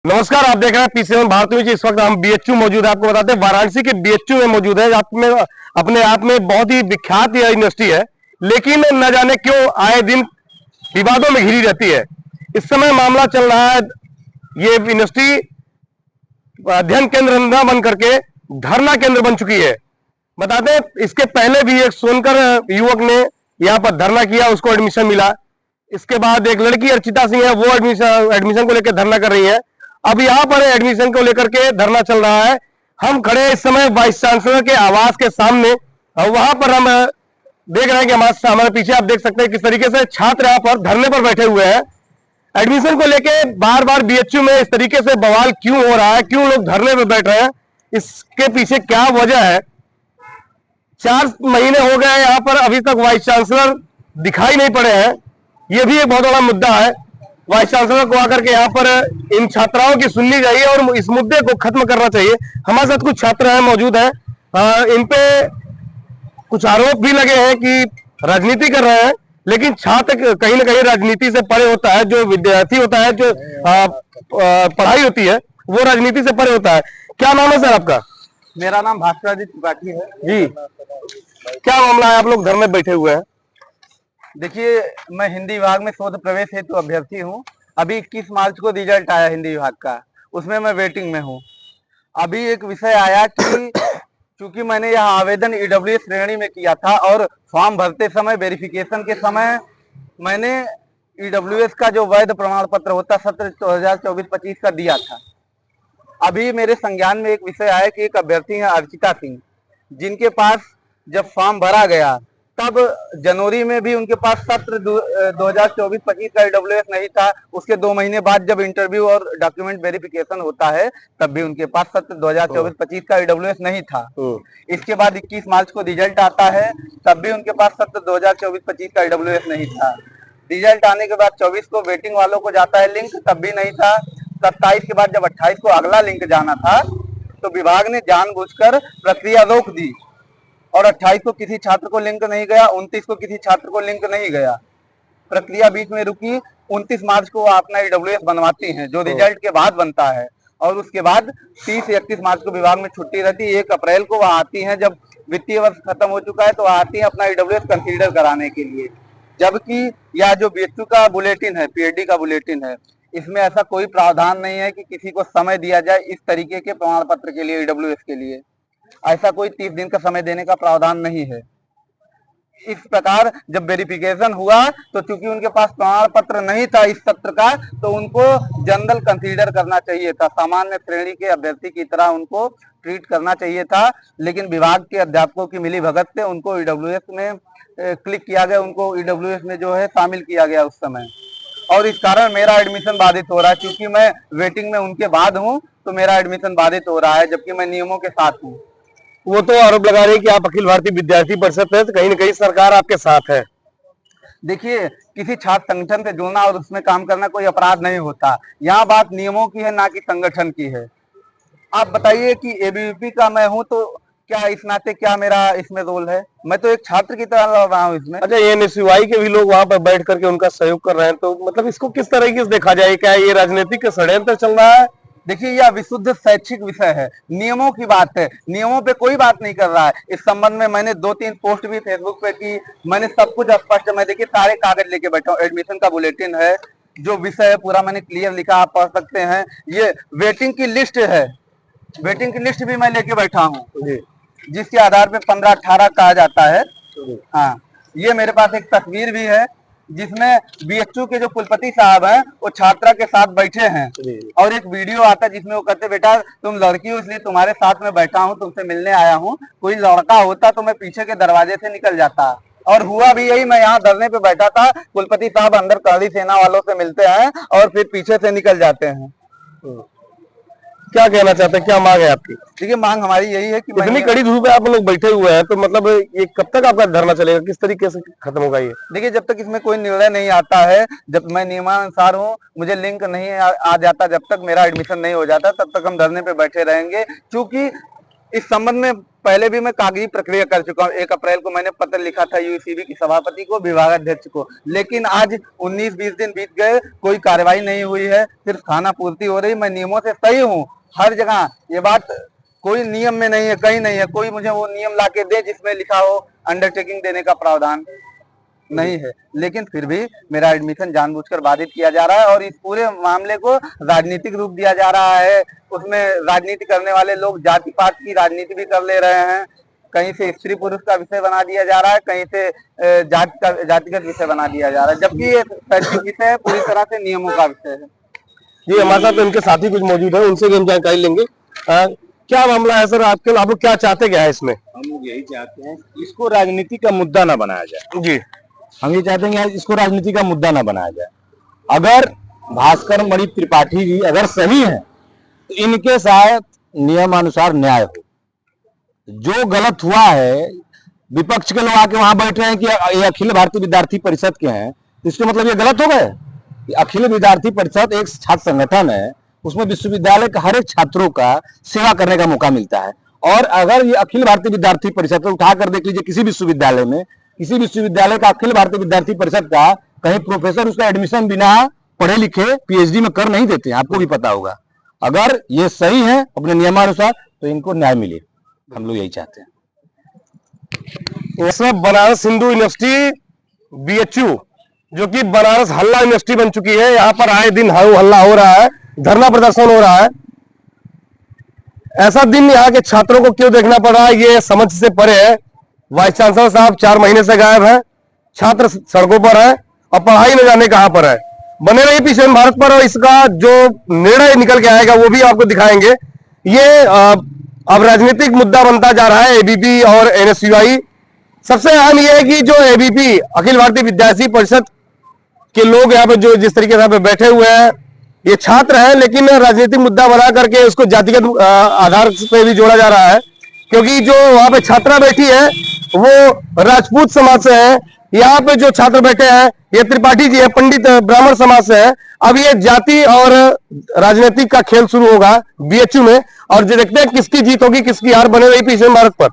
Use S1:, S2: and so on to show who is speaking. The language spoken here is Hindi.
S1: नमस्कार, आप देख रहे हैं P7 भारत न्यूज। इस वक्त हम बीएचयू मौजूद है। आपको बताते हैं वाराणसी के बीएचयू में मौजूद है। अपने आप में बहुत ही विख्यात यह यूनिवर्सिटी है, लेकिन न जाने क्यों आए दिन विवादों में घिरी रहती है। इस समय मामला चल रहा है, ये यूनिवर्सिटी अध्ययन केंद्र न बन करके धरना केंद्र बन चुकी है। बताते हैं, इसके पहले भी एक सोनकर युवक ने यहाँ पर धरना किया, उसको एडमिशन मिला। इसके बाद एक लड़की अर्चिता सिंह है, वो एडमिशन को लेकर धरना कर रही है। अब यहाँ पर एडमिशन को लेकर के धरना चल रहा है। हम खड़े इस समय वाइस चांसलर के आवास के सामने, और वहां पर हम देख रहे हैं कि हमारे पीछे आप देख सकते हैं किस तरीके से छात्र यहाँ पर धरने पर बैठे हुए हैं। एडमिशन को लेके बार बार बीएचयू में इस तरीके से बवाल क्यों हो रहा है, क्यों लोग धरने पर बैठ रहे हैं, इसके पीछे क्या वजह है। 4 महीने हो गए यहाँ पर, अभी तक वाइस चांसलर दिखाई नहीं पड़े हैं। ये भी एक बहुत बड़ा मुद्दा है। वाइस चांसलर को आकर के यहाँ पर इन छात्राओं की सुननी चाहिए और इस मुद्दे को खत्म करना चाहिए। हमारे साथ कुछ छात्र हैं, मौजूद हैं। इन पे कुछ आरोप भी लगे हैं कि राजनीति कर रहे हैं, लेकिन छात्र कहीं ना कहीं राजनीति से परे होता है। जो विद्यार्थी होता है, जो पढ़ाई होती है, वो राजनीति से परे होता है। क्या नाम है सर आपका?
S2: मेरा नाम भास्करजीत त्रिपाठी है
S1: जी। क्या मामला है, आप लोग घर में बैठे हुए हैं?
S2: देखिए, मैं हिंदी विभाग में शोध प्रवेश हेतु अभ्यर्थी हूँ। अभी 21 मार्च को रिजल्ट आया हिंदी विभाग का, उसमें मैं वेटिंग में हूँ। अभी एक विषय आया कि चूंकि मैंने यह आवेदन ईडब्ल्यूएस श्रेणी में किया था और फॉर्म भरते समय वेरिफिकेशन के समय मैंने ईडब्ल्यूएस का जो वैध प्रमाण पत्र होता सत्र 2024-25 का दिया था। अभी मेरे संज्ञान में एक विषय आया कि एक अभ्यर्थी है अर्चिता सिंह, जिनके पास जब फॉर्म भरा गया तब जनवरी में भी उनके पास सत्र 2024-25 का ईडब्ल्यूएस नहीं था। उसके 2 महीने बाद जब इंटरव्यू और डॉक्यूमेंट वेरिफिकेशन होता है, तब भी उनके पास सत्र 2024-25 का ईडब्ल्यूएस नहीं था। इसके बाद 21 मार्च को रिजल्ट आता है, तब भी उनके पास सत्र 2024-25 का ईडब्ल्यूएस नहीं था। रिजल्ट आने के बाद 24 को वेटिंग वालों को जाता है लिंक, तब भी नहीं था। 27 के बाद जब 28 को अगला लिंक जाना था, तो विभाग ने जानबूझकर प्रक्रिया रोक दी और 28 को किसी छात्र को लिंक नहीं गया, 29 को किसी छात्र को लिंक नहीं गया। प्रक्रिया बीच में रुकी। 29 मार्च को वो अपना ईडब्ल्यूएस बनवाती हैं, जो रिजल्ट के बाद बनता है, और उसके बाद 30 से 31 मार्च को विभाग में छुट्टी रहती है। 1 अप्रैल को वह आती हैं, जब वित्तीय वर्ष खत्म हो चुका है, तो वह आती है अपना ईडब्ल्यूएस कंसीडर कराने के लिए। जबकि यह जो बीएचयू का बुलेटिन है, पीएचडी का बुलेटिन है, इसमें ऐसा कोई प्रावधान नहीं है कि किसी को समय दिया जाए इस तरीके के प्रमाण पत्र के लिए, ईडब्ल्यूएस के लिए। ऐसा कोई 30 दिन का समय देने का प्रावधान नहीं है। इस प्रकार जब वेरिफिकेशन हुआ, तो चूंकि उनके पास प्रमाण पत्र नहीं था इस सत्र का, तो उनको जनरल कंसीडर करना चाहिए था, सामान्य श्रेणी के अभ्यर्थी की तरह उनको ट्रीट करना चाहिए था। लेकिन विभाग के अध्यापकों की मिली भगत से उनको ईडब्ल्यूएस में क्लिक किया गया, उनको ईडब्ल्यूएस में जो है शामिल किया गया उस समय, और इस कारण मेरा एडमिशन बाधित हो रहा है। क्योंकि मैं वेटिंग में उनके बाद हूँ, तो मेरा एडमिशन बाधित हो रहा है, जबकि मैं नियमों के साथ हूँ।
S1: वो तो आरोप लगा रहे हैं कि आप अखिल भारतीय विद्यार्थी परिषद है, तो कहीं ना कहीं सरकार आपके साथ है।
S2: देखिए, किसी छात्र संगठन से जुड़ना और उसमें काम करना कोई अपराध नहीं होता। यहाँ बात नियमों की है, ना कि संगठन की है। आप बताइए कि एबीवीपी का मैं हूँ, तो क्या इस नाते क्या मेरा इसमें रोल है? मैं तो एक छात्र की तरह लड़ रहा हूँ इसमें।
S1: अच्छा, एनएसयूआई के भी लोग वहां पर बैठ करके उनका सहयोग कर रहे हैं, तो मतलब इसको किस तरीके से देखा जाए? क्या ये राजनीतिक का षड्यंत्र चल रहा है?
S2: देखिए, यह विशुद्ध शैक्षिक विषय है, नियमों की बात है, नियमों पे कोई बात नहीं कर रहा है। इस संबंध में मैंने 2-3 पोस्ट भी फेसबुक पे की, मैंने सब कुछ स्पष्ट, मैं देखिए सारे कागज लेके बैठा हूँ। एडमिशन का बुलेटिन है, जो विषय है पूरा मैंने क्लियर लिखा, आप पढ़ सकते हैं। ये वेटिंग की लिस्ट है, वेटिंग की लिस्ट भी मैं लेके बैठा हूँ, जिसके आधार पे 15-18 कहा जाता है। हाँ, ये मेरे पास एक तस्वीर भी है, जिसमें बीएचयू के जो कुलपति साहब हैं, वो छात्रा के साथ बैठे हैं, और एक वीडियो आता है जिसमें वो कहते, बेटा तुम लड़की हो इसलिए तुम्हारे साथ में बैठा हूँ, तुमसे मिलने आया हूँ। कोई लड़का होता तो मैं पीछे के दरवाजे से निकल जाता। और हुआ भी यही, मैं यहाँ धरने पे बैठा था, कुलपति साहब अंदर कड़ी सेना वालों से मिलते हैं और फिर पीछे से निकल जाते हैं।
S1: क्या कहना चाहते हैं, क्या मांग है आपकी?
S2: देखिए, मांग हमारी यही है कि
S1: इतनी कड़ी धूप में आप लोग बैठे हुए हैं, तो मतलब ये कब तक आपका धरना चलेगा, किस तरीके से खत्म होगा ये?
S2: देखिए, जब तक इसमें कोई निर्णय नहीं आता है, जब मैं नियमानुसार हूँ, मुझे लिंक नहीं आ जाता, जब तक मेरा एडमिशन नहीं हो जाता, तब तक हम धरने पे बैठे रहेंगे। क्योंकि इस संबंध में पहले भी मैं कागजी प्रक्रिया कर चुका हूँ। 1 अप्रैल को मैंने पत्र लिखा था यूसीबी की सभापति को, विभागाध्यक्ष को, लेकिन आज 19-20 दिन बीत गए, कोई कार्रवाई नहीं हुई है, सिर्फ खाना पूर्ति हो रही। मैं नियमों से सही हूँ हर जगह, ये बात कोई नियम में नहीं है, कहीं नहीं है। कोई मुझे वो नियम लाके दे जिसमें लिखा हो अंडरटेकिंग देने का प्रावधान नहीं है, लेकिन फिर भी मेरा एडमिशन जानबूझकर बाधित किया जा रहा है और इस पूरे मामले को राजनीतिक रूप दिया जा रहा है। उसमें राजनीति करने वाले लोग जाति पात की राजनीति भी कर ले रहे हैं। कहीं से स्त्री पुरुष का विषय बना दिया जा रहा है, कहीं से जातिगत विषय बना दिया जा रहा है, जबकि ये शैक्षिक विषय है, पूरी तरह से नियमों का विषय है।
S1: जी, हमारे साथ इनके साथी कुछ मौजूद है, उनसे भी हम जानकारी लेंगे। क्या मामला है सर आजकल, आप लोग क्या चाहते क्या है इसमें?
S3: हम लोग यही चाहते हैं इसको राजनीति का मुद्दा ना बनाया जाए।
S1: जी,
S3: हम ये चाहते हैं कि इसको राजनीति का मुद्दा ना बनाया जाए। अगर भास्कर मणि त्रिपाठी जी अगर सही हैं तो इनके साथ नियमानुसार न्याय हो। जो गलत हुआ है, विपक्ष के लोग आके वहां बैठ रहे हैं कि ये अखिल भारतीय विद्यार्थी परिषद के हैं, तो इसके मतलब ये गलत हो गए। अखिल विद्यार्थी परिषद एक छात्र संगठन है, उसमें विश्वविद्यालय के हर एक छात्रों का सेवा करने का मौका मिलता है। और अगर ये अखिल भारतीय विद्यार्थी परिषद को उठाकर देख लीजिए, किसी विश्वविद्यालय में, किसी विश्वविद्यालय का अखिल भारतीय विद्यार्थी परिषद का कहीं प्रोफेसर उसका एडमिशन बिना पढ़े लिखे पीएचडी में कर नहीं देते, आपको भी पता होगा। अगर ये सही है अपने नियमानुसार तो इनको न्याय मिले, हम लोग यही चाहते हैं।
S1: इसमें बनारस हिंदू यूनिवर्सिटी बीएचयू, जो कि बनारस हल्ला यूनिवर्सिटी बन चुकी है, यहाँ पर आए दिन हल्ला हो रहा है, धरना प्रदर्शन हो रहा है। ऐसा दिन यहाँ के छात्रों को क्यों देखना पड़ रहा है, ये समझ से परे है। वाइस चांसलर साहब 4 महीने से गायब हैं, छात्र सड़कों पर है और पढ़ाई न जाने कहां पर है। बने रही पीछे भारत पर, और इसका जो निर्णय निकल के आएगा वो भी आपको दिखाएंगे। ये अब राजनीतिक मुद्दा बनता जा रहा है, एबीपी और एनएसयूआई। सबसे अहम यह है कि जो एबीपी अखिल भारतीय विद्यार्थी परिषद के लोग यहाँ पे जो जिस तरीके से यहाँ पे बैठे हुए हैं, ये छात्र हैं, लेकिन राजनीतिक मुद्दा बना करके उसको जातिगत आधार पे भी जोड़ा जा रहा है। क्योंकि जो वहां पे छात्रा बैठी है वो राजपूत समाज से है, यहाँ पे जो छात्र बैठे हैं ये त्रिपाठी जी है, पंडित ब्राह्मण समाज से है। अब ये जाति और राजनीतिक का खेल शुरू होगा बीएचयू में, और जो देखते हैं किसकी जीत होगी किसकी हार। बने रही पीछे भारत पर।